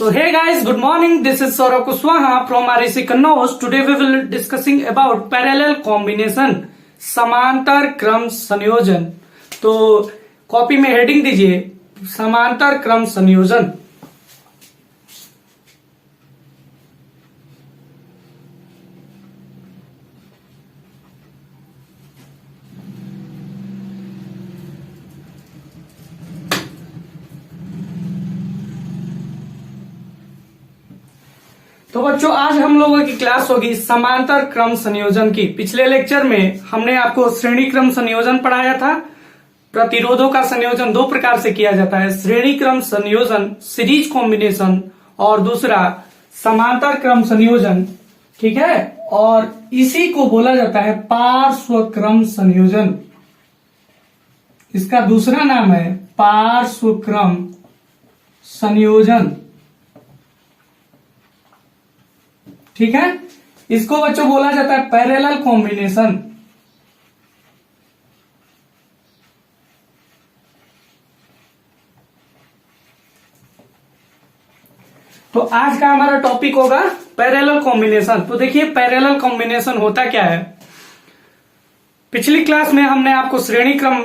So hey guys, good morning. This is Saurabh Kushwaha from REC Kannauj. Today we will discussing about parallel combination, समांतर क्रम संयोजन। तो copy में heading दीजिए समांतर क्रम संयोजन। तो बच्चों आज हम लोगों की क्लास होगी समांतर क्रम संयोजन की। पिछले लेक्चर में हमने आपको श्रेणी क्रम संयोजन पढ़ाया था। प्रतिरोधों का संयोजन दो प्रकार से किया जाता है, श्रेणी क्रम संयोजन सीरीज कॉम्बिनेशन और दूसरा समांतर क्रम संयोजन। ठीक है, और इसी को बोला जाता है पार्श्व क्रम संयोजन। इसका दूसरा नाम है पार्श्व क्रम संयोजन। ठीक है, इसको बच्चों बोला जाता है पैरेलल कॉम्बिनेशन। तो आज का हमारा टॉपिक होगा पैरेलल कॉम्बिनेशन। तो देखिए पैरेलल कॉम्बिनेशन होता क्या है। पिछली क्लास में हमने आपको श्रेणी क्रम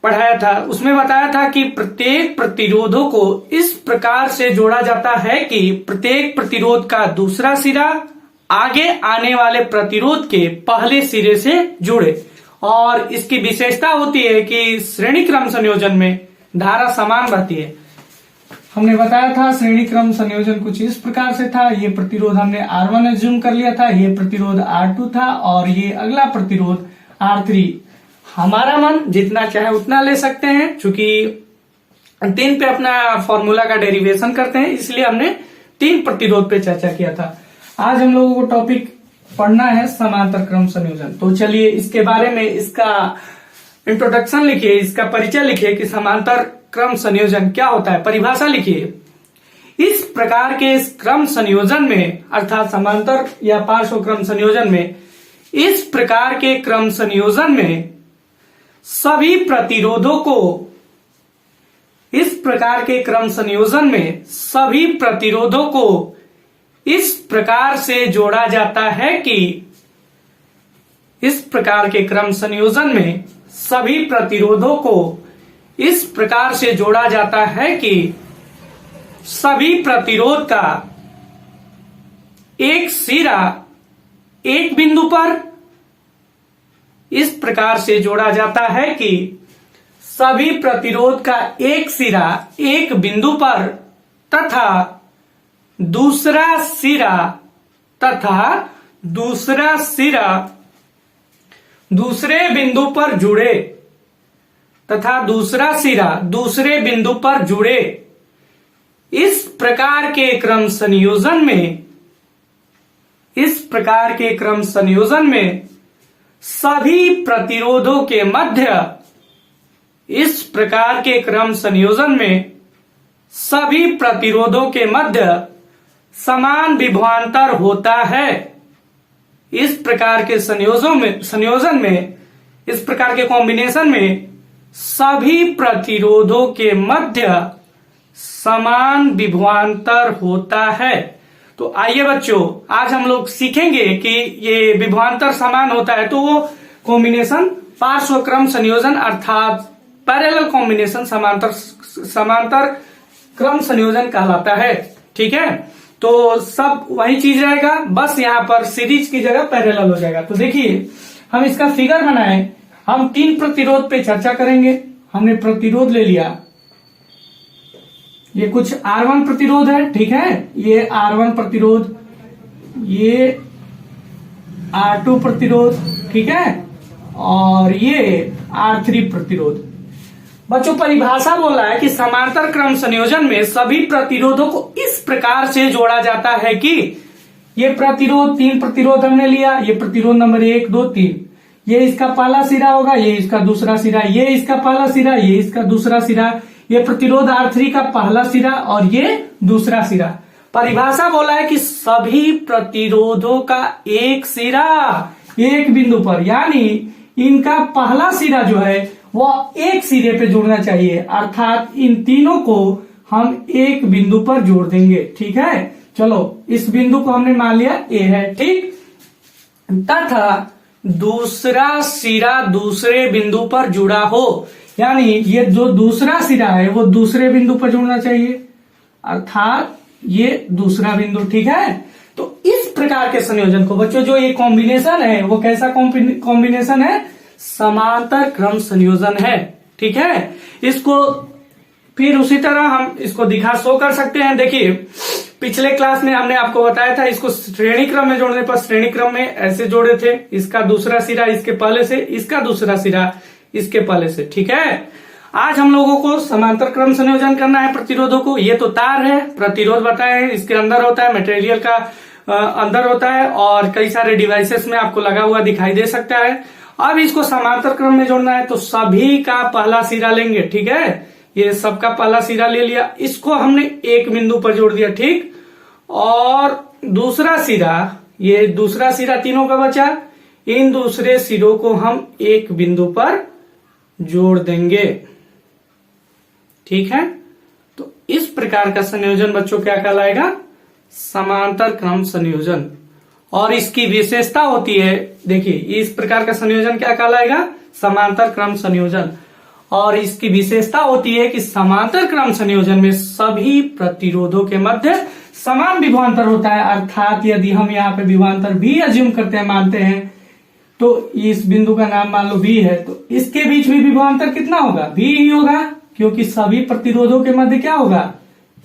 पढ़ाया था, उसमें बताया था कि प्रत्येक प्रतिरोधों को इस प्रकार से जोड़ा जाता है कि प्रत्येक प्रतिरोध का दूसरा सिरा आगे आने वाले प्रतिरोध के पहले सिरे से जुड़े। और इसकी विशेषता होती है कि श्रेणी क्रम संयोजन में धारा समान रहती है। हमने बताया था श्रेणी क्रम संयोजन कुछ इस प्रकार से था। ये प्रतिरोध हमने R1 एज्यूम कर लिया था, ये प्रतिरोध R2 था और ये अगला प्रतिरोध R3। हमारा मन जितना चाहे उतना ले सकते हैं, चूंकि 3 पे अपना फॉर्मूला का डेरिवेशन करते हैं, इसलिए हमने 3 प्रतिरोध पे चर्चा किया था। आज हम लोगों को टॉपिक पढ़ना है समांतर क्रम संयोजन। तो चलिए इसके बारे में इसका इंट्रोडक्शन लिखिए, इसका परिचय लिखिए कि समांतर क्रम संयोजन क्या होता है। परिभाषा लिखिए, इस प्रकार के इस क्रम संयोजन में अर्थात समांतर या पार्श्व क्रम संयोजन में, इस प्रकार के क्रम संयोजन में सभी प्रतिरोधों को, इस प्रकार के क्रम संयोजन में सभी प्रतिरोधों को इस प्रकार से जोड़ा जाता है कि, इस प्रकार के क्रम संयोजन में सभी प्रतिरोधों को इस प्रकार से जोड़ा जाता है कि सभी प्रतिरोध का एक सिरा एक बिंदु पर, इस प्रकार से जोड़ा जाता है कि सभी प्रतिरोध का एक सिरा एक बिंदु पर तथा दूसरा सिरा दूसरे बिंदु पर जुड़े, तथा दूसरा सिरा दूसरे बिंदु पर जुड़े। इस प्रकार के क्रम संयोजन में, इस प्रकार के क्रम संयोजन में सभी प्रतिरोधों के मध्य, इस प्रकार के क्रम संयोजन में सभी प्रतिरोधों के मध्य समान विभवांतर होता है। इस प्रकार के संयोजन में, इस प्रकार के कॉम्बिनेशन में सभी प्रतिरोधों के मध्य समान विभवांतर होता है। तो आइए बच्चों आज हम लोग सीखेंगे कि ये विभवांतर समान होता है तो वो कॉम्बिनेशन पार्श्व क्रम संयोजन अर्थात पैरेलल कॉम्बिनेशन, समांतर क्रम संयोजन कहलाता है। ठीक है, तो सब वही चीज रहेगा, बस यहाँ पर सीरीज की जगह पैरेलल हो जाएगा। तो देखिए हम इसका फिगर बनाए, हम 3 प्रतिरोध पे चर्चा करेंगे। हमने प्रतिरोध ले लिया, ये कुछ R1 प्रतिरोध है। ठीक है, ये R1 प्रतिरोध, ये R2 प्रतिरोध, ठीक है, और ये R3 प्रतिरोध। बच्चों परिभाषा बोला है कि समांतर क्रम संयोजन में सभी प्रतिरोधों को इस प्रकार से जोड़ा जाता है कि ये प्रतिरोध 3 प्रतिरोध हमने लिया, ये प्रतिरोध नंबर 1 2 3, ये इसका पहला सिरा होगा, ये इसका दूसरा सिरा, ये इसका पहला सिरा, ये इसका दूसरा सिरा, ये प्रतिरोध R3 का पहला सिरा और ये दूसरा सिरा। परिभाषा बोला है कि सभी प्रतिरोधों का एक सिरा एक बिंदु पर, यानी इनका पहला सिरा जो है वो एक सिरे पे जुड़ना चाहिए, अर्थात इन तीनों को हम एक बिंदु पर जोड़ देंगे। ठीक है, चलो इस बिंदु को हमने मान लिया ए है, ठीक। तथा दूसरा सिरा दूसरे बिंदु पर जुड़ा हो, यानी ये जो दूसरा सिरा है वो दूसरे बिंदु पर जुड़ना चाहिए, अर्थात ये दूसरा बिंदु। ठीक है, तो इस प्रकार के संयोजन को बच्चों, जो ये कॉम्बिनेशन है वो कैसा कॉम्बिनेशन है? समांतर क्रम संयोजन है। ठीक है, इसको फिर उसी तरह हम इसको शो कर सकते हैं। देखिए, पिछले क्लास में हमने आपको बताया था, इसको श्रेणी क्रम में जोड़ने पर श्रेणी क्रम में ऐसे जोड़े थे, इसका दूसरा सिरा इसके पहले से, इसका दूसरा सिरा इसके पहले से। ठीक है, आज हम लोगों को समांतर क्रम संयोजन करना है प्रतिरोधों को। ये तो तार है, प्रतिरोध बताए हैं, इसके अंदर होता है, मटेरियल का अंदर होता है और कई सारे डिवाइसेस में आपको लगा हुआ दिखाई दे सकता है। अब इसको समांतर क्रम में जोड़ना है तो सभी का पहला सिरा लेंगे। ठीक है, ये सबका पहला सिरा ले लिया, इसको हमने एक बिंदु पर जोड़ दिया। ठीक, और दूसरा सिरा, ये दूसरा सिरा तीनों का बचा, इन दूसरे सिरों को हम एक बिंदु पर जोड़ देंगे। ठीक है, तो इस प्रकार का संयोजन बच्चों क्या कहलाएगा? समांतर क्रम संयोजन। और इसकी विशेषता होती है, देखिए इस प्रकार का संयोजन क्या कहलाएगा? समांतर क्रम संयोजन। और इसकी विशेषता होती है कि समांतर क्रम संयोजन में सभी प्रतिरोधों के मध्य समान विभवांतर होता है, अर्थात यदि हम यहाँ पे विभवांतर भी अज्यूम करते हैं, मानते हैं, तो इस बिंदु का नाम मान लो बी है, तो इसके बीच में विभवांतर कितना होगा? बी ही होगा, क्योंकि सभी प्रतिरोधों के मध्य क्या होगा?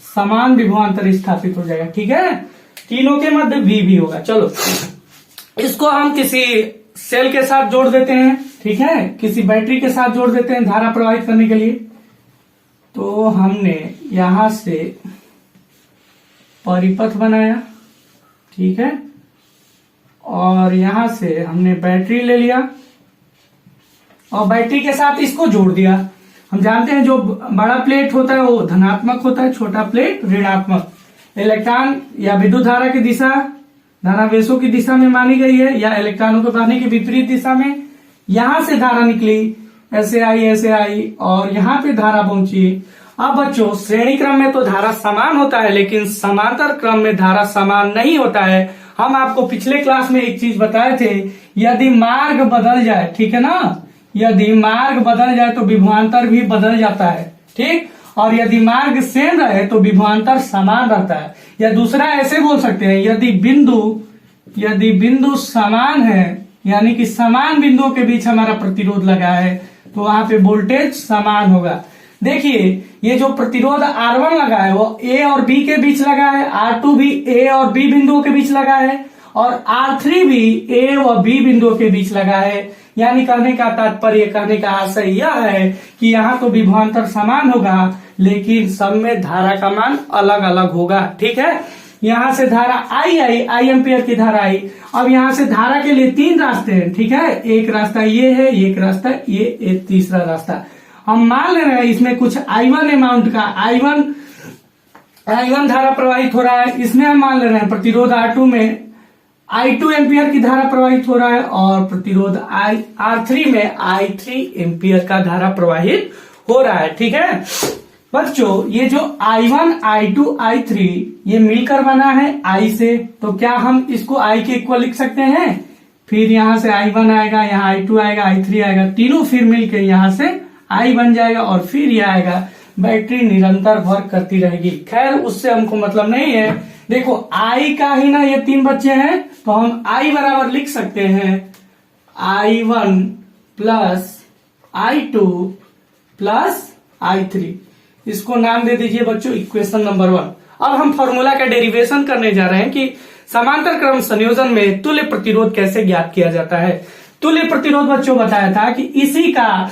समान विभवांतर स्थापित हो जाएगा। ठीक है, तीनों के मध्य बी भी होगा। चलो इसको हम किसी सेल के साथ जोड़ देते हैं। ठीक है, किसी बैटरी के साथ जोड़ देते हैं धारा प्रवाहित करने के लिए। तो हमने यहां से परिपथ बनाया, ठीक है, और यहां से हमने बैटरी ले लिया और बैटरी के साथ इसको जोड़ दिया। हम जानते हैं जो बड़ा प्लेट होता है वो धनात्मक होता है, छोटा प्लेट ऋणात्मक। इलेक्ट्रॉन या विद्युत धारा की दिशा धनावेशों की दिशा में मानी गई है, या इलेक्ट्रॉनों के बहने की विपरीत दिशा में। यहां से धारा निकली, ऐसे आई और यहाँ पे धारा पहुंची। अब बच्चों, श्रेणी क्रम में तो धारा समान होता है, लेकिन समांतर क्रम में धारा समान नहीं होता है। हम आपको पिछले क्लास में एक चीज बताए थे, यदि मार्ग बदल जाए, ठीक है ना, यदि मार्ग बदल जाए तो विभवांतर भी बदल जाता है। ठीक, और यदि मार्ग सेम रहे तो विभवांतर समान रहता है। या दूसरा ऐसे बोल सकते हैं, यदि बिंदु समान है, यानी कि समान बिंदुओं के बीच हमारा प्रतिरोध लगा है, तो वहां पे वोल्टेज समान होगा। देखिए, ये जो प्रतिरोध R1 लगा है वो A और B के बीच लगा है, R2 भी A और B बिंदुओं के बीच लगा है, और R3 भी A और B बिंदुओं के बीच लगा है। यानी कहने का तात्पर्य, कहने का आशय यह है कि यहाँ तो विभवांतर समान होगा, लेकिन सब में धारा का मान अलग अलग होगा। ठीक है, यहाँ से धारा आई एम्पियर की धारा आई। अब यहाँ से धारा के लिए तीन रास्ते हैं। ठीक है, एक रास्ता ये है, एक रास्ता ये, एक तीसरा रास्ता। हम मान ले रहे हैं इसमें कुछ I1 अमाउंट का I1 धारा प्रवाहित हो रहा है। इसमें हम मान ले रहे हैं प्रतिरोध R2 में I2 एम्पियर की धारा प्रवाहित हो रहा है, और प्रतिरोध R3 में I3 एम्पियर का धारा प्रवाहित हो रहा है। ठीक है बच्चों, ये जो I1, I2, I3 ये मिलकर बना है I से, तो क्या हम इसको I के इक्वल लिख सकते हैं? फिर यहां से I1 आएगा, यहाँ I2 आएगा, I3 आएगा, तीनों फिर मिलकर यहाँ से I बन जाएगा, और फिर ये आएगा। बैटरी निरंतर वर्क करती रहेगी। खैर, उससे हमको मतलब नहीं है। देखो, I का ही ना ये तीन बच्चे हैं, तो हम I बराबर लिख सकते हैं I1 plus I2 plus I3। इसको नाम दे दीजिए बच्चों इक्वेशन नंबर 1। अब हम फॉर्मूला का डेरिवेशन करने जा रहे हैं कि समांतर क्रम संयोजन में तुल्य प्रतिरोध कैसे ज्ञात किया जाता है। तुल्य प्रतिरोध बच्चों बताया था कि इसी का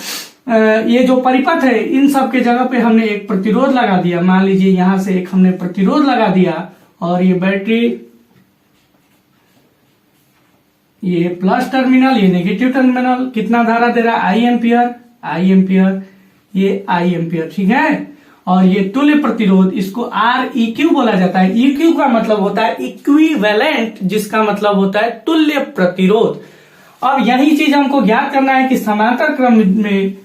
ये जो परिपथ है, इन सब के जगह पे हमने एक प्रतिरोध लगा दिया। मान लीजिए यहां से एक हमने प्रतिरोध लगा दिया, और ये बैटरी, ये प्लस टर्मिनल, ये नेगेटिव टर्मिनल, कितना धारा दे रहा है? I एम्पियर, ये I एम्पियर। ठीक है, और ये तुल्य प्रतिरोध, इसको Req बोला जाता है। EQ का मतलब होता है इक्विवेलेंट, जिसका मतलब होता है तुल्य प्रतिरोध। अब यही चीज हमको ज्ञात करना है कि समांतर क्रम में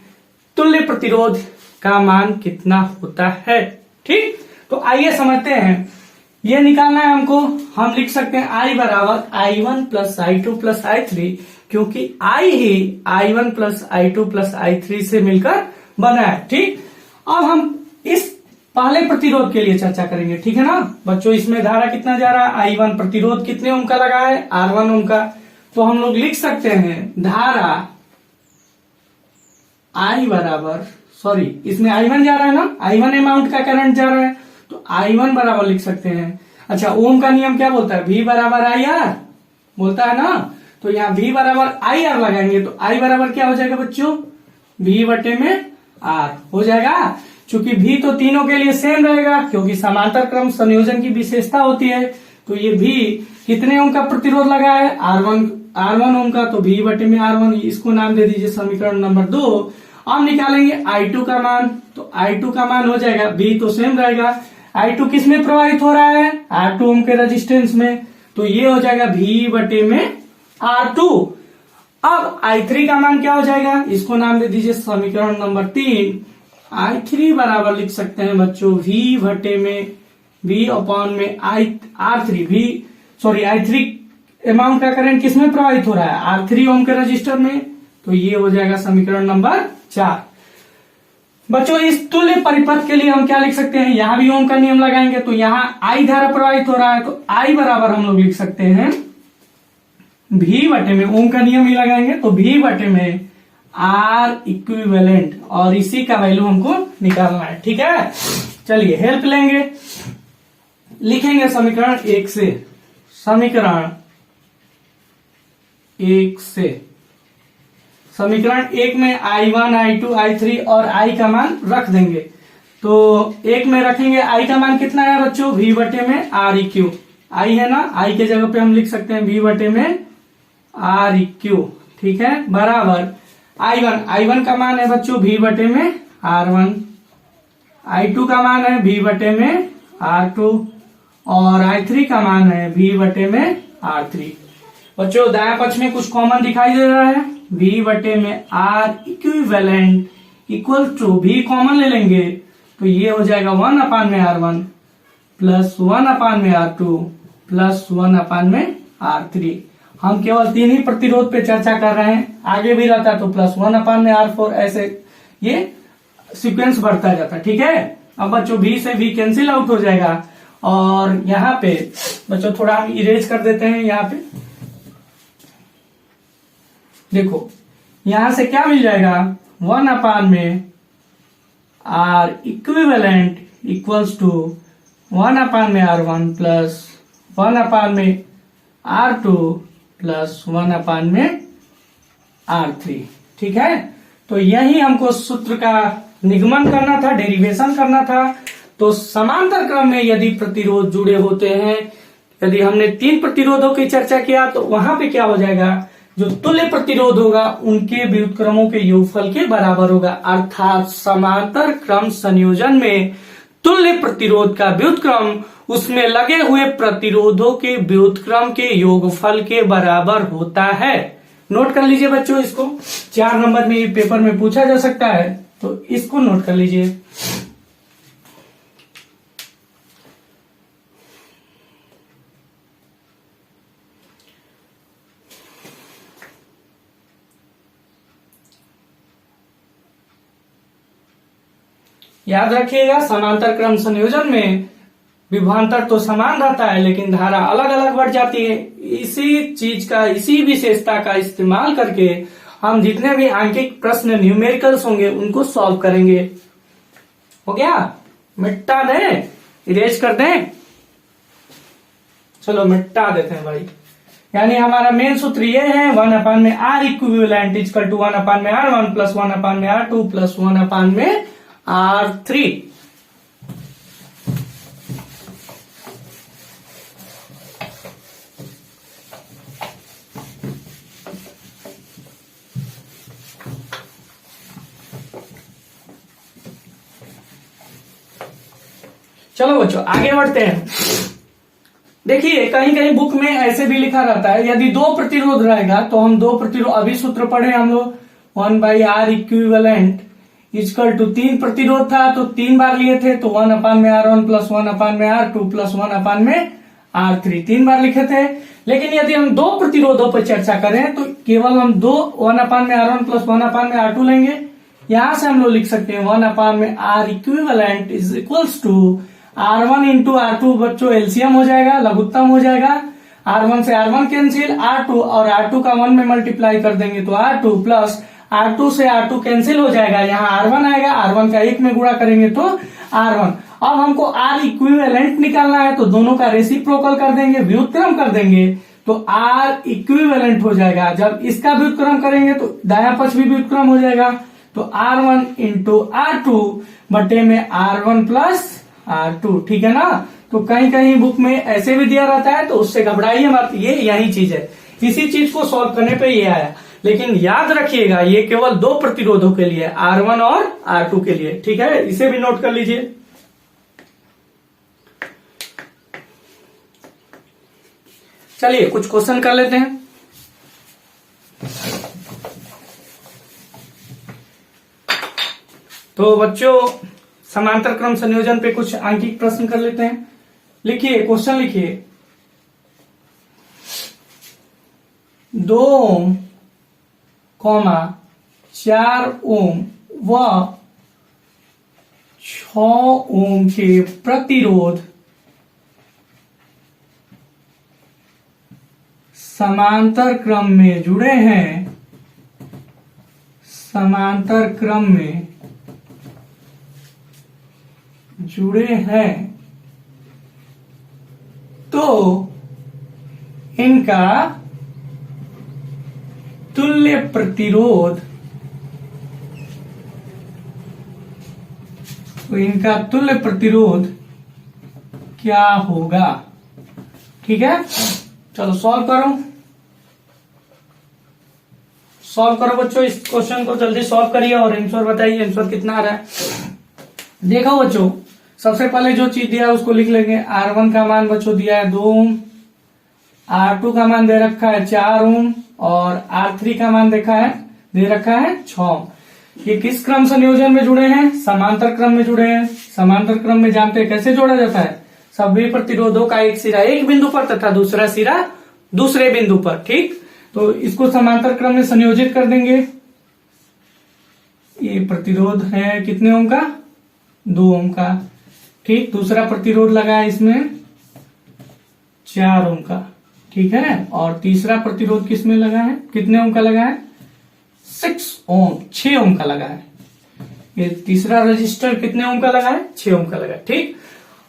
तुल्य प्रतिरोध का मान कितना होता है। ठीक, तो आइए समझते हैं। ये निकालना है हमको। हम लिख सकते हैं I बराबर I1 plus I2 plus I3, क्योंकि I he I1 plus I2 plus I3 से मिलकर बना है। ठीक, अब हम इस पहले प्रतिरोध के लिए चर्चा करेंगे, ठीक है ना बच्चों। इसमें धारा कितना जा रहा है, I1, प्रतिरोध कितने ओम का लगा है, R1 ओम का। तो हम लोग लिख सकते हैं धारा I बराबर, सॉरी इसमें I1 जा रहा है ना, I1 अमाउंट का करंट जा रहा है, तो I1 बराबर लिख सकते हैं। अच्छा, ओम का नियम क्या बोलता है, V बराबर IR बोलता है ना, तो यहाँ V बराबर IR लगाएंगे तो I बराबर क्या हो जाएगा बच्चों, V बटे में R हो जाएगा। चूंकि V तो तीनों के लिए सेम रहेगा, क्योंकि समांतर क्रम संयोजन की विशेषता होती है। तो ये V कितने ओम का प्रतिरोध लगा है, R1 ओम का, तो V बटे में R1, इसको नाम दे दीजिए समीकरण नंबर 2। अब निकालेंगे I2 का मान, तो I2 का मान हो जाएगा, V तो सेम रहेगा, I2 किस में प्रवाहित हो रहा है, R2 ओम के रेजिस्टेंस में, तो ये हो जाएगा V बटे में R2। अब I3 का मान क्या हो जाएगा, इसको नाम दे दीजिए समीकरण नंबर 3। I3 बराबर लिख सकते हैं बच्चों V बटे में V अपॉन में I3 अमाउंट का करंट किस में प्रवाहित हो रहा है, R3 ओम के रजिस्टर में, तो ये हो जाएगा समीकरण नंबर 4। बच्चों इस तुल्य परिपथ के लिए हम क्या लिख सकते हैं, यहां भी ओम का नियम लगाएंगे, तो यहाँ I धारा प्रवाहित हो रहा है, तो I बराबर हम लोग लिख सकते हैं V बटे में, ओम का नियम ही लगाएंगे तो V बटे में R इक्विवेलेंट, और इसी का वैल्यू हमको निकालना है। ठीक है, चलिए हेल्प लेंगे, लिखेंगे समीकरण 1 से। समीकरण 1 में I1, I2, I3 और I का मान रख देंगे। तो 1 में रखेंगे I का मान कितना है बच्चों, V बटे में R इक्यू, I है ना, I के जगह पे हम लिख सकते हैं V बटे में R इक्यू। ठीक है, बराबर I1 का मान है बच्चों V बटे में R1, I2 का मान है V बटे में R2 और I3 का मान है V बटे में R3। बच्चों दाएं पक्ष में कुछ कॉमन दिखाई दे रहा है, V बटे में R equivalent equal to V common ले लेंगे तो ये हो जाएगा 1 अपान में R1 प्लस 1 अपान में R2 प्लस 1 अपान में R3। हम केवल 3 ही प्रतिरोध पे चर्चा कर रहे हैं, आगे भी रहता तो प्लस 1 अपान में R4, ऐसे ये सीक्वेंस बढ़ता जाता। ठीक है, अब बच्चों V से V कैंसिल आउट हो जाएगा, और यहाँ पे बच्चों थोड़ा हम इरेज कर देते हैं। यहाँ पे देखो यहां से क्या मिल जाएगा, 1 अपान में R इक्विवेलेंट इक्वल्स टू 1 अपान में R1 प्लस 1 अपान में R2 प्लस 1 अपान में R3। ठीक है, तो यही हमको सूत्र का निगमन करना था, डेरिवेशन करना था। तो समांतर क्रम में यदि प्रतिरोध जुड़े होते हैं, यदि हमने 3 प्रतिरोधों की चर्चा किया, तो वहां पे क्या हो जाएगा, जो तुल्य प्रतिरोध होगा उनके व्युत्क्रमों के योगफल के बराबर होगा। अर्थात समांतर क्रम संयोजन में तुल्य प्रतिरोध का व्युत्क्रम उसमें लगे हुए प्रतिरोधों के व्युत्क्रम के योगफल के बराबर होता है। नोट कर लीजिए बच्चों, इसको 4 नंबर में ये पेपर में पूछा जा सकता है, तो इसको नोट कर लीजिए। याद रखिएगा, समांतर क्रम संयोजन में विभवांतर तो समान रहता है, लेकिन धारा अलग अलग बढ़ जाती है। इसी विशेषता का इस्तेमाल करके हम जितने भी आंकिक प्रश्न न्यूमेरिकल्स होंगे उनको सॉल्व करेंगे। हो गया, मिटा दें, इरेज कर दें, चलो मिटा देते हैं भाई। यानी हमारा मेन सूत्र ये है, 1 अपान में R इक्विवेलेंट इक्वल टू 1 अपान में R1 प्लस 1 अपान में R2 प्लस 1 अपान में R3। चलो बच्चों आगे बढ़ते हैं। देखिए कहीं कहीं बुक में ऐसे भी लिखा रहता है, यदि 2 प्रतिरोध रहेगा तो हम 2 प्रतिरोध, अभी सूत्र पढ़े हम लोग, 1 by R equivalent equal to 3 प्रतिरोध था तो 3 बार लिए थे, तो 1/R1 plus 1/R2 plus 1/R3 3 बार लिखे थे। लेकिन यदि हम 2 प्रतिरोधों पर चर्चा करें तो केवल हम 1/R1 प्लस 1/R2 लेंगे। यहां से हम लोग लिख सकते हैं 1/R equivalent is equals to R1 into R2, बच्चों एलसीएम हो जाएगा, लघुत्तम हो जाएगा। R1 से R1 कैंसिल, R2 और R2 का 1 में मल्टीप्लाई कर देंगे तो R2 प्लस R2 से R2 कैंसिल हो जाएगा, यहाँ R1 आएगा, R1 का 1 में गुणा करेंगे तो R1। अब हमको R इक्विवेलेंट निकालना है तो दोनों का रेसिप्रोकल कर देंगे, व्युत्क्रम कर देंगे तो R इक्विवेलेंट हो जाएगा। जब इसका व्युत्क्रम करेंगे तो दायां पक्ष भी व्युत्क्रम हो जाएगा, तो R1 इंटू R2 बटे में R1 प्लस R2, ठीक है ना। तो कहीं कहीं बुक में ऐसे भी दिया रहता है तो उससे घबराइए मत, ये यही चीज है, इसी चीज को सॉल्व करने पे ये आया। लेकिन याद रखिएगा ये केवल 2 प्रतिरोधों के लिए, R1 और R2 के लिए, ठीक है, इसे भी नोट कर लीजिए। चलिए कुछ क्वेश्चन कर लेते हैं। तो बच्चों समांतर क्रम संयोजन पे कुछ आंकिक प्रश्न कर लेते हैं। लिखिए, क्वेश्चन लिखिए, 2 ओम, 4 ओम व 6 ओम के प्रतिरोध समांतर क्रम में जुड़े हैं, समांतर क्रम में जुड़े हैं, तो इनका तुल्य प्रतिरोध, तो इनका तुल्य प्रतिरोध क्या होगा, ठीक है। चलो सॉल्व करो, सॉल्व करो बच्चों, इस क्वेश्चन को जल्दी सॉल्व करिए और आंसर बताइए, आंसर कितना आ रहा है। देखो बच्चों, सबसे पहले जो चीज दिया है उसको लिख लेंगे। R1 का मान बच्चों दिया है 2 ओम, R2 का मान दे रखा है 4 ओम और R3 का मान दे रखा है 6 ओम। ये किस क्रम संयोजन में जुड़े हैं? समांतर क्रम में जुड़े हैं। समांतर क्रम में जानते हैं कैसे जोड़ा जाता है, सभी प्रतिरोधों का एक सिरा एक बिंदु पर तथा दूसरा सिरा दूसरे बिंदु पर, ठीक। तो इसको समांतर क्रम में संयोजित कर देंगे। ये प्रतिरोध है कितने ओम का? 2 ओम का, ठीक। दूसरा प्रतिरोध लगा है इसमें 4 ओम का, ठीक है। और तीसरा प्रतिरोध किसमें लगा है, कितने ओम का लगा है? 6 ओम का लगा है। ये तीसरा रजिस्टर कितने ओम का लगा है? 6 ओम का लगा है, ठीक।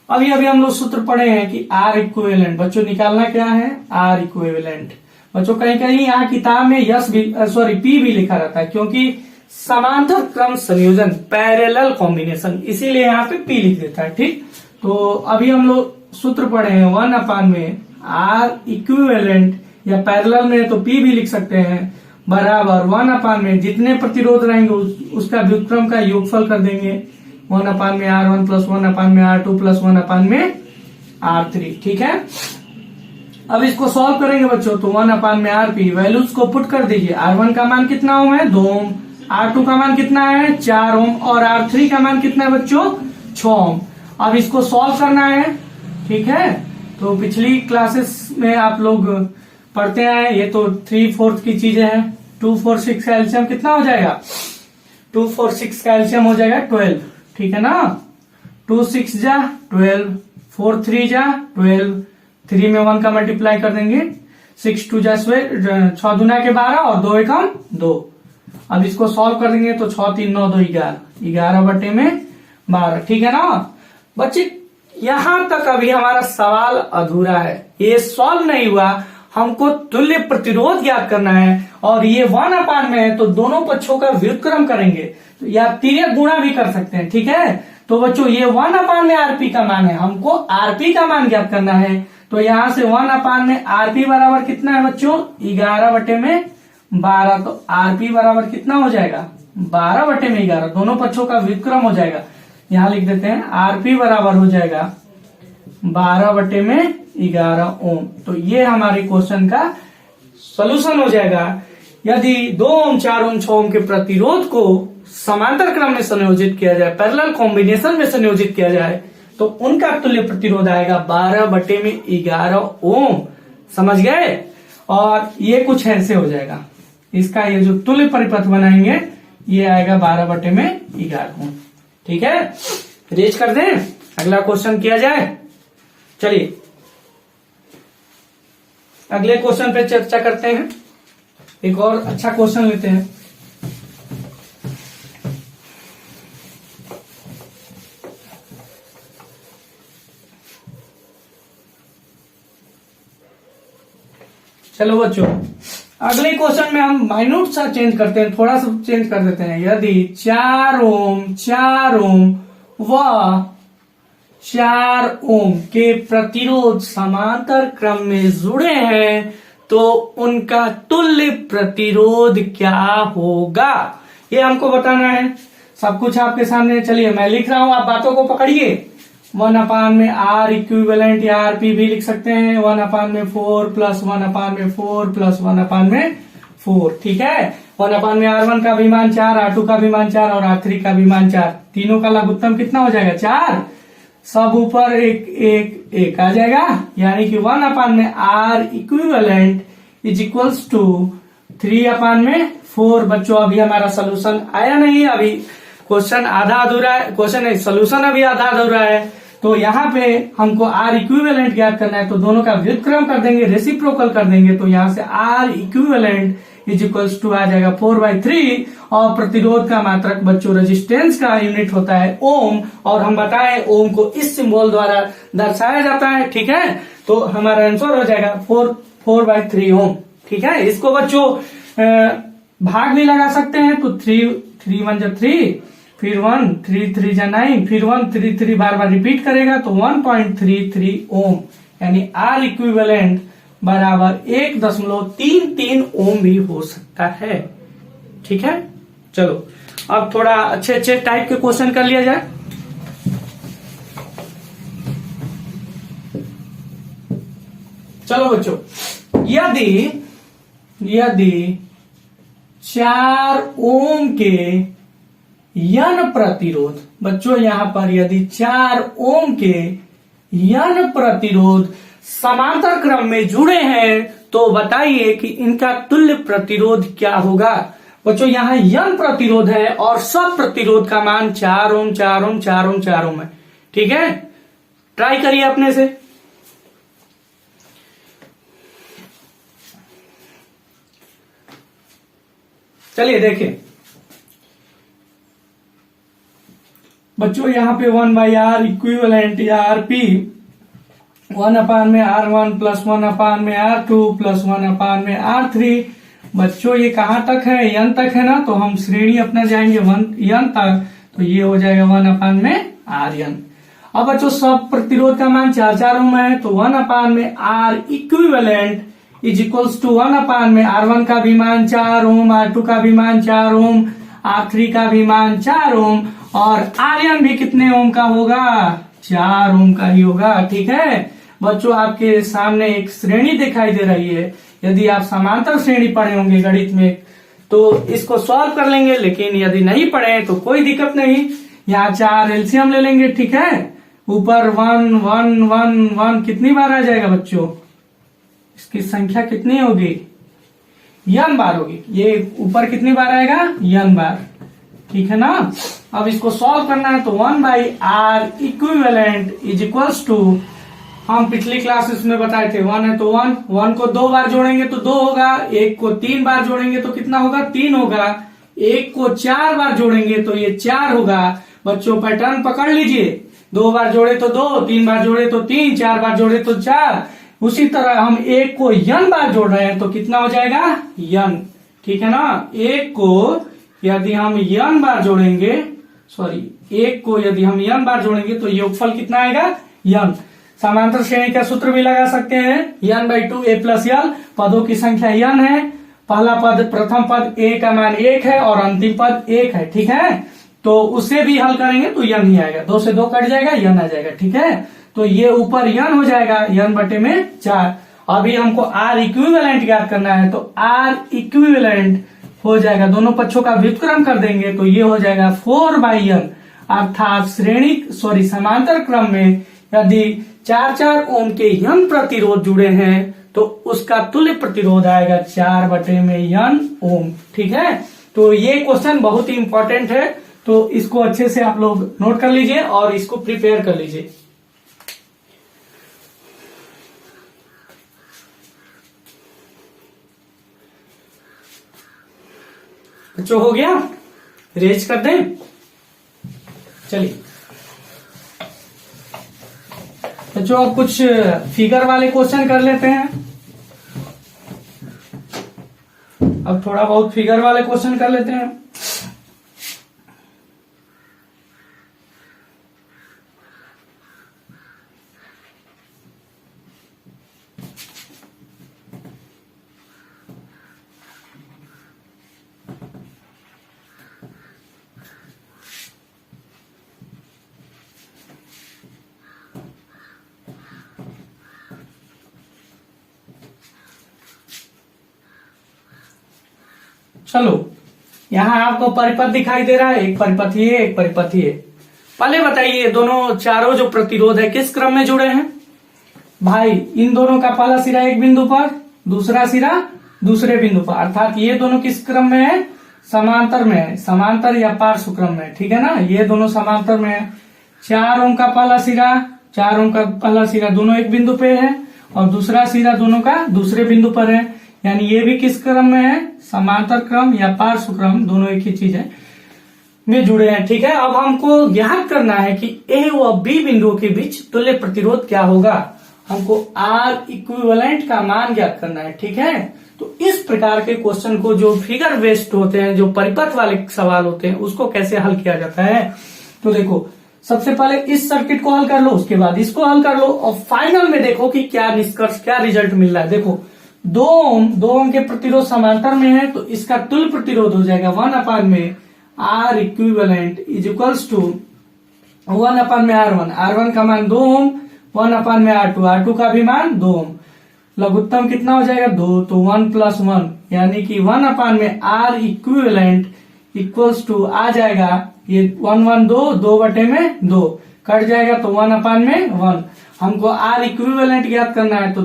अभी हम लोग सूत्र पढ़े हैं कि R इक्विवेलेंट, बच्चों निकालना क्या है? R equivalent. बच्चों कहीं कहीं यहाँ किताब में P भी लिखा रहता है, क्योंकि समांतर क्रम संयोजन, पैरेलल कॉम्बिनेशन, इसीलिए यहाँ पे P लिख देता है, ठीक। तो अभी हम लोग सूत्र पढ़े हैं 1/में R इक्विवेलेंट, या पैरेलल में तो P भी लिख सकते हैं, बराबर 1/में जितने प्रतिरोध रहेंगे उसका व्युत्क्रम का योगफल कर देंगे, 1/R1 plus 1/R2 plus 1/R3, ठीक है। अब इसको सॉल्व करेंगे बच्चों, तो 1/RP वैल्यूज को पुट कर दीजिए। R1 का मान कितना ओम है? 2 ओम। R2 का मान कितना है? 4 ओम। और R3 का मान कितना है बच्चों? 6 ओम। अब इसको सॉल्व करना है, ठीक है। तो पिछली क्लासेस में आप लोग पढ़ते आए, ये तो 3/4 की चीजें हैं। 2 4 6 का एलसीएम कितना हो जाएगा? 2 4 6 का एलसीएम हो जाएगा 12, ठीक है ना। 2 6 जा 12, 4 3 जा 12, 3 में 1 का मल्टीप्लाई कर देंगे, 6 2 जा 6 दूना के 12 और 2 एकम 2। अब इसको सॉल्व कर देंगे तो 6 3 9 2 11, 11/12, ठीक है ना बच्चे। यहां तक अभी हमारा सवाल अधूरा है, ये सॉल्व नहीं हुआ। हमको तुल्य प्रतिरोध ज्ञात करना है और ये 1/में है तो दोनों पक्षों का व्युत्क्रम करेंगे, तो या तिर्यक गुणा भी कर सकते हैं, ठीक है। तो बच्चों ये 1/में आरपी का मान है, हमको आरपी का मान ज्ञात करना है। तो यहां से 1/में आरपी बराबर कितना है बच्चों? 11/12। तो आरपी बराबर कितना हो जाएगा? 12/11, दोनों पक्षों का व्युत्क्रम हो जाएगा। यहां लिख देते हैं आरपी बराबर हो जाएगा 12/11 ओम। तो ये हमारे क्वेश्चन का सॉल्यूशन हो जाएगा। यदि 2 ओम 4 ओम 6 ओम के प्रतिरोध को समांतर क्रम में संयोजित किया जाए, पैरेलल कॉम्बिनेशन में संयोजित किया जाए, तो उनका तुल्य प्रतिरोध आएगा 12/11 ओम। समझ गए? और ये कुछ ऐसे हो जाएगा, इसका ये जो तुल्य परिपथ बनाएंगे ये आएगा 12/11 ओम। ठीक है, रेज कर दें, अगला क्वेश्चन किया जाए। चलिए अगले क्वेश्चन पे चर्चा करते हैं, एक और अच्छा क्वेश्चन लेते हैं। चलो बच्चों, अगले क्वेश्चन में हम माइन्यूट सा चेंज करते हैं, थोड़ा सा चेंज कर देते हैं। यदि 4 ओम व 4 ओम के प्रतिरोध समांतर क्रम में जुड़े हैं तो उनका तुल्य प्रतिरोध क्या होगा, ये हमको बताना है। सब कुछ आपके सामने, चलिए मैं लिख रहा हूं, आप बातों को पकड़िए। 1/r इक्विवेलेंट या आरपी भी लिख सकते हैं, 1/4 प्लस 1/4 प्लस 1/4। ठीक है, 1/r1 का भी मान 4, r2 का भी मान 4 और r3 का भी मान 4। तीनों का लघुत्तम कितना हो जाएगा? 4। सब ऊपर एक आ जाएगा, यानी कि 1/r equivalent is equals to 3/4। बच्चों अभी हमारा सोल्यूशन आया नहीं, अभी क्वेश्चन आधा अधूरा है, क्वेश्चन नहीं सोल्यूशन अभी आधा अधूरा है। तो यहाँ पे हमको R इक्विवेलेंट ज्ञात करना है, तो दोनों का व्युत्क्रम कर देंगे, रेसिप्रोकल कर देंगे। तो यहाँ से R equivalent is equals to आ जाएगा 4/3। और प्रतिरोध का मात्रक बच्चों रेजिस्टेंस का यूनिट होता है ओम, और हम बताएं ओम को इस सिंबल द्वारा दर्शाया जाता है। ठीक है, तो हमारा आंसर हो जाएगा 4/3 ओम। ठीक है, इसको बच्चों भाग भी लगा सकते हैं, तो 3 1 जा 3, फिर 1 3 3 जा 9, फिर 1 3 3 बार बार रिपीट करेगा तो 1.33 ओम, यानी R इक्विवेलेंट बराबर 1.33 ओम भी हो सकता है। ठीक है, चलो अब थोड़ा अच्छे टाइप के क्वेश्चन कर लिया जाए। चलो बच्चों, यदि 4 ओम के यन प्रतिरोध, बच्चों यहां पर यदि 4 ओम के यन प्रतिरोध समांतर क्रम में जुड़े हैं तो बताइए कि इनका तुल्य प्रतिरोध क्या होगा। बच्चों यहां यन प्रतिरोध है और सब प्रतिरोध का मान 4 ओम 4 ओम 4 ओम 4 ओम है। ठीक है, ट्राई करिए अपने से। चलिए देखिए बच्चों, यहां पे 1/r इक्विवेलेंट या RP 1/r1 plus 1/r2 plus 1/r3। बच्चों ये कहां तक है? n तक है ना, तो हम श्रेणी अपना जाएंगे n तक, तो ये हो जाएगा 1/rn। अब बच्चों सब प्रतिरोध का मान 4 ओम है, तो 1/r equivalent is equals to 1/r1 का भी मान 4 ओम, r2 का भी मान 4 ओम, r3 का भी मान 4 ओम, और rn भी कितने ओम का होगा? 4 ओम का ही होगा। ठीक है बच्चों, आपके सामने एक श्रेणी दिखाई दे रही है। यदि आप समांतर श्रेणी पढ़े होंगे गणित में तो इसको सॉल्व कर लेंगे, लेकिन यदि नहीं पढ़े तो कोई दिक्कत नहीं, यहाँ 4 एलसीएम ले लेंगे। ठीक है, ऊपर 1 1 1 1 कितनी बार आ जाएगा बच्चों? इसकी संख्या कितनी होगी? n बार होगी। ये ऊपर कितनी बार आएगा? n बार। ठीक है ना, अब इसको सॉल्व करना है, तो 1/r equivalent is equals to, हम पिछली क्लासेस में बताए थे 1 है तो 1 को 2 बार जोड़ेंगे तो 2 होगा, 1 को 3 बार जोड़ेंगे तो कितना होगा? 3 होगा, 1 को 4 बार जोड़ेंगे तो ये 4 होगा। बच्चों पैटर्न पकड़ लीजिए, 2 बार जोड़े तो 2, 3 बार जोड़े तो 3, 4 बार जोड़े तो 4। उसी तरह हम 1 को n बार जोड़ रहे हैं तो कितना हो जाएगा? n। ठीक है ना, 1 को यदि हम n बार जोड़ेंगे, 1 को यदि हम n बार जोड़ेंगे तो योगफल कितना आएगा? n। समांतर श्रेणी का सूत्र भी लगा सकते हैं, n/2 a प्लस l। पदों की संख्या n है, पहला पद प्रथम पद a का मान 1 है और अंतिम पद 1 है। ठीक है, तो उसे भी हल करेंगे तो n ही आएगा, 2 से 2 कट जाएगा, n आ जाएगा। ठीक है, तो ये ऊपर n हो जाएगा, n/4। अभी हमको R इक्विवेलेंट ज्ञात करना है, तो R इक्विवेलेंट हो जाएगा, दोनों पक्षों का व्युत्क्रम कर देंगे तो ये हो जाएगा 4/n, अर्थात समांतर क्रम में यदि 4 ओम के n प्रतिरोध जुड़े हैं तो उसका तुल्य प्रतिरोध आएगा 4/n ओम। ठीक है, तो ये क्वेश्चन बहुत ही इंपॉर्टेंट है, तो इसको अच्छे से आप लोग नोट कर लीजिए और इसको प्रिपेयर कर लीजिए। बच्चों हो गया, रेज कर दें। चलिए बच्चों अब कुछ फिगर वाले क्वेश्चन कर लेते हैं। अब थोड़ा बहुत फिगर वाले क्वेश्चन कर लेते हैं। चलो यहां आपको परिपथ दिखाई दे रहा है, एक परिपथ ये, एक परिपथ ये। पहले बताइए दोनों चारों जो प्रतिरोध है किस क्रम में जुड़े हैं? भाई इन दोनों का पहला सिरा एक बिंदु पर, दूसरा सिरा दूसरे बिंदु पर, अर्थात ये दोनों किस क्रम में है? समांतर में है, समांतर या पार्श्व क्रम में। ठीक है ना, ये दोनों समांतर में है। 4 ओम का पहला सिरा, 4 ओम का पहला सिरा दोनों एक बिंदु पे है और दूसरा सिरा दोनों का दूसरे बिंदु पर है, यानी ये भी किस क्रम में है? समांतर क्रम या पार्श्व क्रम, दोनों एक ही चीज है, में जुड़े हैं। ठीक है, अब हमको ज्ञात करना है कि ए व बी बिंदुओं के बीच तुल्य प्रतिरोध क्या होगा। हमको आर इक्विवेलेंट का मान ज्ञात करना है। ठीक है, तो इस प्रकार के क्वेश्चन को जो फिगर बेस्ड होते हैं, जो परिपथ वाले सवाल होते हैं, उसको कैसे हल किया जाता है। तो देखो सबसे पहले इस सर्किट को हल कर लो, उसके बाद इसको हल कर लो और फाइनल में देखो कि क्या निष्कर्ष, क्या रिजल्ट मिल रहा है। देखो 2 ओम के प्रतिरोध समांतर में है तो इसका तुल्य प्रतिरोध हो जाएगा 1 में R equivalent is equals to 1 में R1, R1 का मान 2 ओम, 1 में R2, R2 का भी मान 2 ओम। लघुत्तम कितना हो जाएगा? 2, तो 1 + 1 यानी कि 1 में R इक्विवेलेंट इक्वल्स टू आ जाएगा ये 1 1 2, 2/2 कट जाएगा तो 1 में 1। हमको R इक्विवेलेंट ज्ञात करना है तो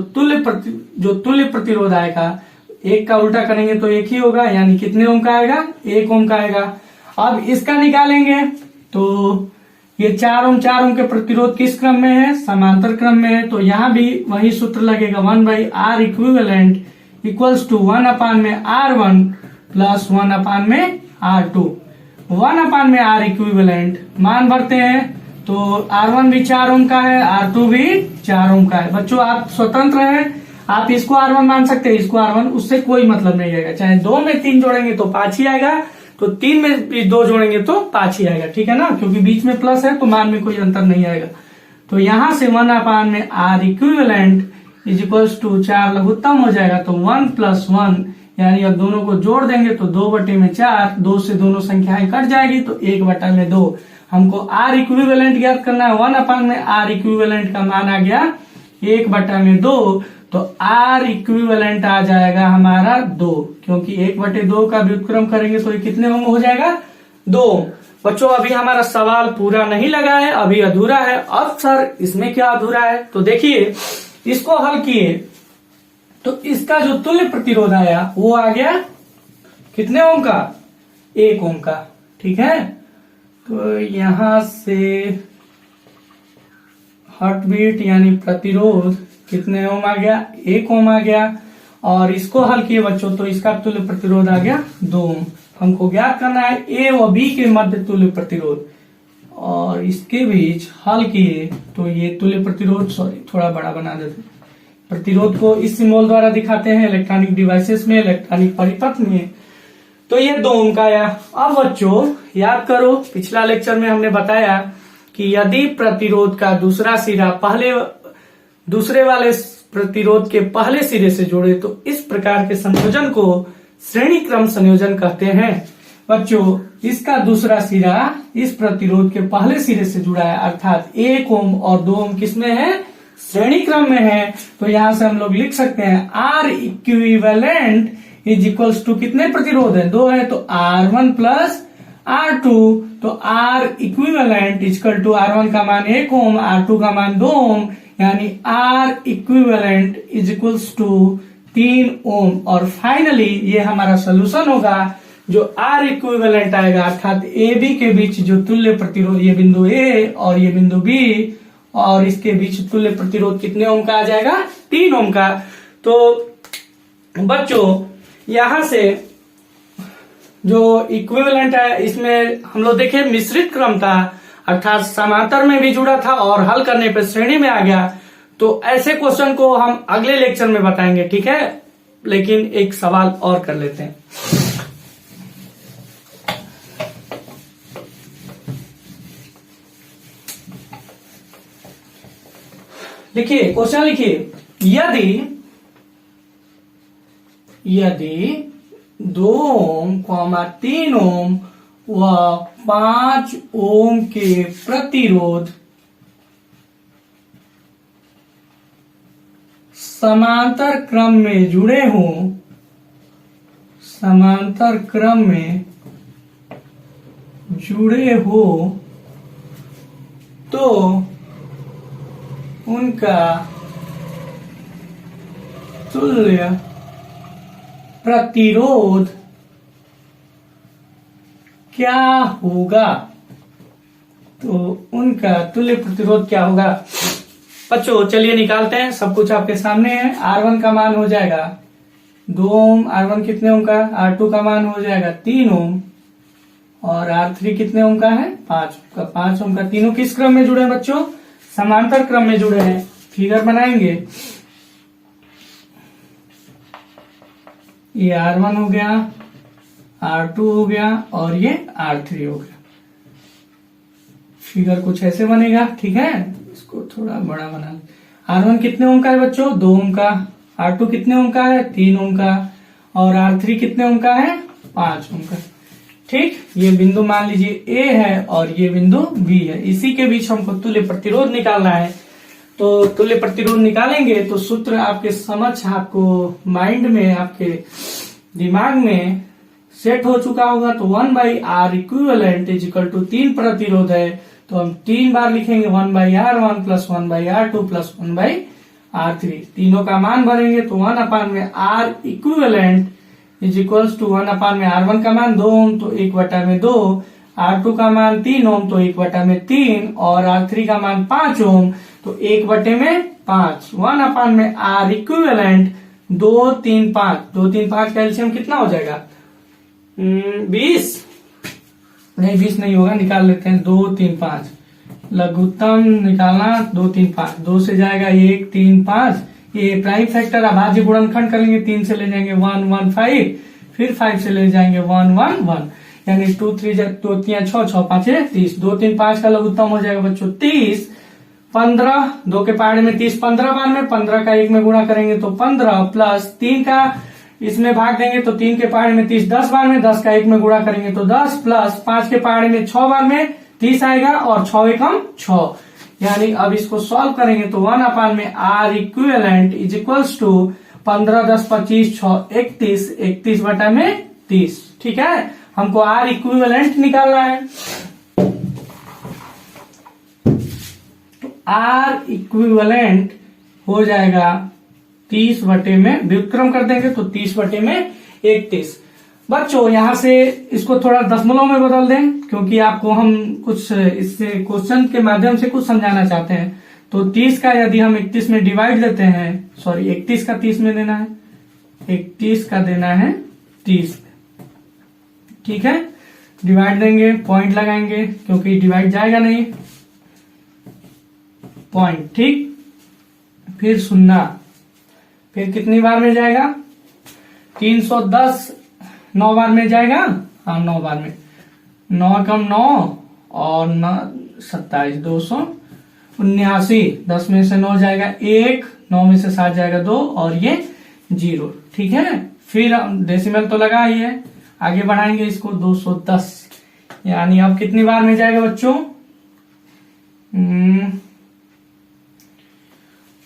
जो तुल्य प्रतिरोध आएगा, एक का उल्टा करेंगे तो एक ही होगा, यानी कितने ओम का आएगा? 1 ओम का आएगा। अब इसका निकालेंगे तो ये 4 ओम के प्रतिरोध किस क्रम में है? समांतर क्रम में है, तो यहाँ भी वही सूत्र लगेगा 1/R इक्विवेलेंट इक्वल्स टू 1 में R1 प्लस 1 में R2। 1 में R इक्विवेलेंट मान भरते हैं तो R1 भी 4 ओम का है, R2 भी 4 ओम का है। बच्चों आप स्वतंत्र हैं, आप इसको R1 मान सकते हैं, इसको R1, उससे कोई मतलब नहीं आएगा। चाहे 2 में 3 जोड़ेंगे तो 5 ही आएगा, तो 3 में भी 2 जोड़ेंगे तो 5 ही आएगा। ठीक है ना, क्योंकि बीच में प्लस है तो मान में कोई अंतर नहीं आएगा। तो यहां से 1 में R equivalent is equals to 4 लघुत्तम हो जाएगा तो 1 + 1, यानी अब दोनों को जोड़ देंगे तो 2/4, 2 से दोनों संख्याएं कट जाएगी तो 1/2। हमको R इक्विवेलेंट ज्ञात करना है। 1 में R इक्विवेलेंट का मान आ गया 1/2, तो R इक्विवेलेंट आ जाएगा हमारा 2, क्योंकि 1/2 का व्युत्क्रम करेंगे तो ये कितने ओम हो जाएगा? 2 ओम। बच्चों अभी हमारा सवाल पूरा नहीं लगा है, अभी अधूरा है। अब सर इसमें क्या अधूरा है? तो देखिए इसको हल किए तो इसका जो तुल्य प्रतिरोध आया वो आ गया कितने ओम का? 1 ओम का। ठीक है, तो यहां से हार्ट बीट यानी प्रतिरोध कितने ओम आ गया? 1 ओम आ गया। और इसको हल किए बच्चों तो इसका तुल्य प्रतिरोध आ गया 2 ओम। हमको ज्ञात करना है ए व बी के मध्य तुल्य प्रतिरोध, और इसके बीच हल किए तो ये तुल्य प्रतिरोध, थोड़ा बड़ा बना देते, प्रतिरोध को इस सिंबल द्वारा दिखाते हैं इलेक्ट्रॉनिक डिवाइसेस में, इलेक्ट्रॉनिक परिपथ में। तो ये 2 ओम का आया। अब बच्चों याद करो, पिछला लेक्चर में हमने बताया कि यदि प्रतिरोध का दूसरा सिरा दूसरे वाले प्रतिरोध के पहले सिरे से जोड़े तो इस प्रकार के संयोजन को श्रेणी क्रम संयोजन कहते हैं। बच्चों इसका दूसरा सिरा इस प्रतिरोध के पहले सिरे से जुड़ा है, अर्थात 1 ओम और 2 ओम किसमें है? श्रेणी क्रम में है। तो यहां से हम लोग लिख सकते हैं R equivalent is equals to कितने प्रतिरोध है, 2 है, तो R1 प्लस R2, तो R equivalent equal to R1 का मान 1 ओम, R2 का मान 2 ओम, यानी R equivalent is equals to 3 ohm. और फाइनली ये हमारा सोल्यूशन होगा, जो R इक्विवेलेंट आएगा अर्थात ए बी के बीच जो तुल्य प्रतिरोध, ये बिंदु ए और ये बिंदु बी और इसके बीच तुल्य प्रतिरोध कितने ओम का आ जाएगा, 3 ओम का। तो बच्चों यहां से जो इक्विवेलेंट है इसमें हम लोग देखे मिश्रित क्रम था, अर्थात समांतर में भी जुड़ा था और हल करने पे श्रेणी में आ गया। तो ऐसे क्वेश्चन को हम अगले लेक्चर में बताएंगे, ठीक है। लेकिन एक सवाल और कर लेते हैं। लिखिए क्वेश्चन, लिखिए यदि 2 ओम 3 ओम व 5 ओम के प्रतिरोध समांतर क्रम में जुड़े हों, समांतर क्रम में जुड़े हो, तो उनका तुल्य प्रतिरोध क्या होगा, तो उनका तुल्य प्रतिरोध क्या होगा। बच्चों चलिए निकालते हैं, सब कुछ आपके सामने है। R1 का मान हो जाएगा 2 ओम, R1 कितने ओम का, R2 का मान हो जाएगा 3 ओम और R3 कितने ओम का है, 5 ओम का। तीनों किस क्रम में जुड़े हैं बच्चों, समांतर क्रम में जुड़े हैं। फिगर बनाएंगे, ये R1 हो गया, R2 हो गया और ये R3 हो गया। फिगर कुछ ऐसे बनेगा, ठीक है। इसको थोड़ा बड़ा बना, R1 कितने ओम का है बच्चों, 2 ओम का, R2 कितने ओम का है, 3 ओम का और R3 कितने ओम का है, 5 ओम का। ठीक, ये बिंदु मान लीजिए A है और ये बिंदु B है, इसी के बीच हमको तुल्य प्रतिरोध निकालना है। तो तुल्य प्रतिरोध निकालेंगे तो सूत्र आपके समझ, आपको माइंड में, आपके दिमाग में सेट हो चुका होगा। तो 1/R equivalent is equal to 3 प्रतिरोध है, तो हम 3 बार लिखेंगे 1/R1 plus 1/R2 plus 1/R3। तीनों का मान भरेंगे तो 1/R equivalent is equals to 1/R1 का मान 2 ओम तो 1/2, R2 का मान 3 ओम तो 1/3 और R3 का मान 5 ओम तो 1/5। 1/R इक्विवेलेंट 2 3 5, 2 3 5 का एलसीएम कितना हो जाएगा, 20 नहीं, 20 नहीं होगा, निकाल लेते हैं। 2 3 5 लघुत्तम निकालना, 2 3 5, 2 से जाएगा 1 3 5, ये प्राइम फैक्टर अभाज्य गुणनखंड करेंगे, 3 से ले जाएंगे 1 1 5, फिर 5 से ले जाएंगे 1 1 1, यानी 2 3 2 3 6 6 5 30। 2 3 5 का लघुत्तम हो जाएगा बच्चों 30। 15, 2 के पहाड़े में 30 15 बार में, 15 का 1 में गुणा करेंगे तो 15 प्लस 3 का इसमें भाग देंगे तो 3 के पहाड़े में 30 10 बार में, 10 का 1 में गुणा करेंगे तो 10 प्लस 5 के पहाड़े में 6 बार में 30 आएगा और 6 एकम 6, यानी अब इसको सॉल्व करेंगे तो 1/R equivalent is equals to 15 10 25 6 31, 31/30। ठीक है, हमको R इक्विवेलेंट निकालना है। तो R इक्विवेलेंट हो जाएगा 30 बटे में, व्युत्क्रम कर देंगे तो 30 बटे में 31। बच्चों यहां से इसको थोड़ा दशमलव में बदल दें, क्योंकि आपको हम कुछ इससे क्वेश्चन के माध्यम से कुछ समझाना चाहते हैं। तो 30 का यदि हम 31 में डिवाइड देते हैं, सॉरी 31 का 30 में देना है, 31 का देना है 30, ठीक है। डिवाइड देंगे, पॉइंट लगाएंगे क्योंकि डिवाइड जाएगा नहीं, पॉइंट, ठीक। फिर 0, फिर कितनी बार में जाएगा, 310 9 बार में जाएगा, हाँ 9 बार में, 9 कम 9 और 27 279, 10 में से 9 जाएगा 1, 9 में से 7 जाएगा 2 और ये 0, ठीक है। फिर डेसिमल तो लगा ही है, आगे बढ़ाएंगे इसको 210, यानी अब कितनी बार में जाएगा बच्चों,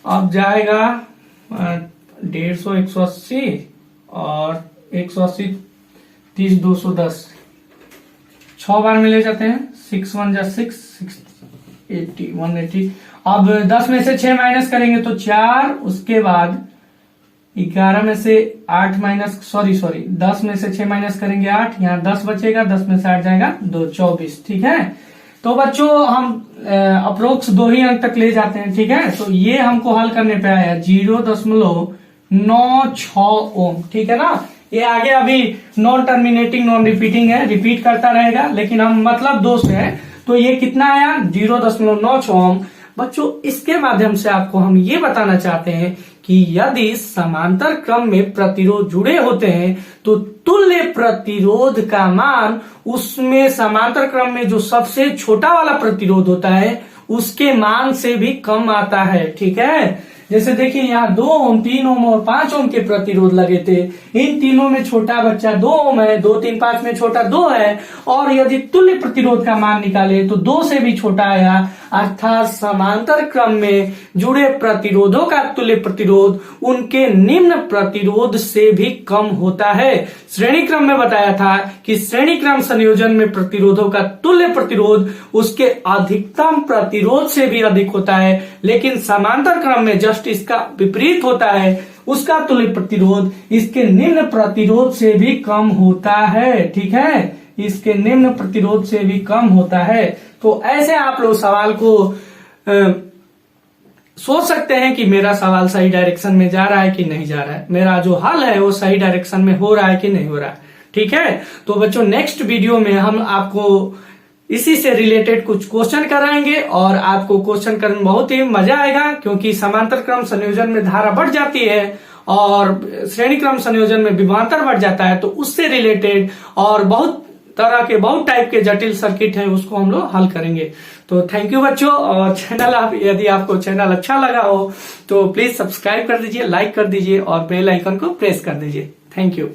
अब जाएगा 150 180 और 180 30 210 6 बार में ले जाते हैं। 6 1 जा 6 80 180। अब 10 में से 6 माइनस करेंगे तो 4, उसके बाद 11 में से 8 माइनस 10 में से 6 माइनस करेंगे 8, यहाँ 10 बचेगा, 10 में से 8 जाएगा 2 24। ठीक है, तो बच्चों हम अप्रोक्स 2 ही अंक तक ले जाते हैं। ठीक है, तो ये हमको हल करने पे आया 0.96 ओम। ठीक है ना, ये आगे अभी नॉन टर्मिनेटिंग नॉन रिपीटिंग है, रिपीट करता रहेगा, लेकिन हम मतलब 2 से है, तो ये कितना आया 0.96 ओम। बच्चों इसके माध्यम से आपको हम ये बताना चाहते हैं कि यदि समांतर क्रम में प्रतिरोध जुड़े होते हैं तो तुल्य प्रतिरोध का मान उसमें समांतर क्रम में जो सबसे छोटा वाला प्रतिरोध होता है उसके मान से भी कम आता है। ठीक है, जैसे देखिए यहाँ 2 ओम 3 ओम और 5 ओम के प्रतिरोध लगे थे, इन तीनों में छोटा बच्चा 2 ओम है, 2 3 5 में छोटा 2 है, और यदि तुल्य प्रतिरोध का मान निकाले तो 2 से भी छोटा आया, अर्थात समांतर क्रम में जुड़े प्रतिरोधों का तुल्य प्रतिरोध उनके निम्न प्रतिरोध से भी कम होता है। श्रेणी क्रम में बताया था कि श्रेणी क्रम संयोजन में प्रतिरोधों का तुल्य प्रतिरोध उसके अधिकतम प्रतिरोध से भी अधिक होता है, लेकिन समांतर क्रम में जस्ट इसका विपरीत होता है, उसका तुल्य प्रतिरोध इसके निम्न प्रतिरोध से भी कम होता है। ठीक है, इसके निम्न प्रतिरोध से भी कम होता है। तो ऐसे आप लोग सवाल को सोच सकते हैं कि मेरा सवाल सही डायरेक्शन में जा रहा है कि नहीं जा रहा है, मेरा जो हल है वो सही डायरेक्शन में हो रहा है कि नहीं हो रहा है। ठीक है, तो बच्चों नेक्स्ट वीडियो में हम आपको इसी से रिलेटेड कुछ क्वेश्चन कराएंगे और आपको क्वेश्चन करने में बहुत ही मजा आएगा, क्योंकि समांतर क्रम संयोजन में धारा बढ़ जाती है और श्रेणी क्रम संयोजन में विभवांतर बढ़ जाता है, तो उससे रिलेटेड और बहुत तरह के बहुत टाइप के जटिल सर्किट है उसको हम लोग हल करेंगे। तो थैंक यू बच्चों, और यदि आपको चैनल अच्छा लगा हो तो प्लीज सब्सक्राइब कर दीजिए, लाइक कर दीजिए और बेल आइकन को प्रेस कर दीजिए। Thank you.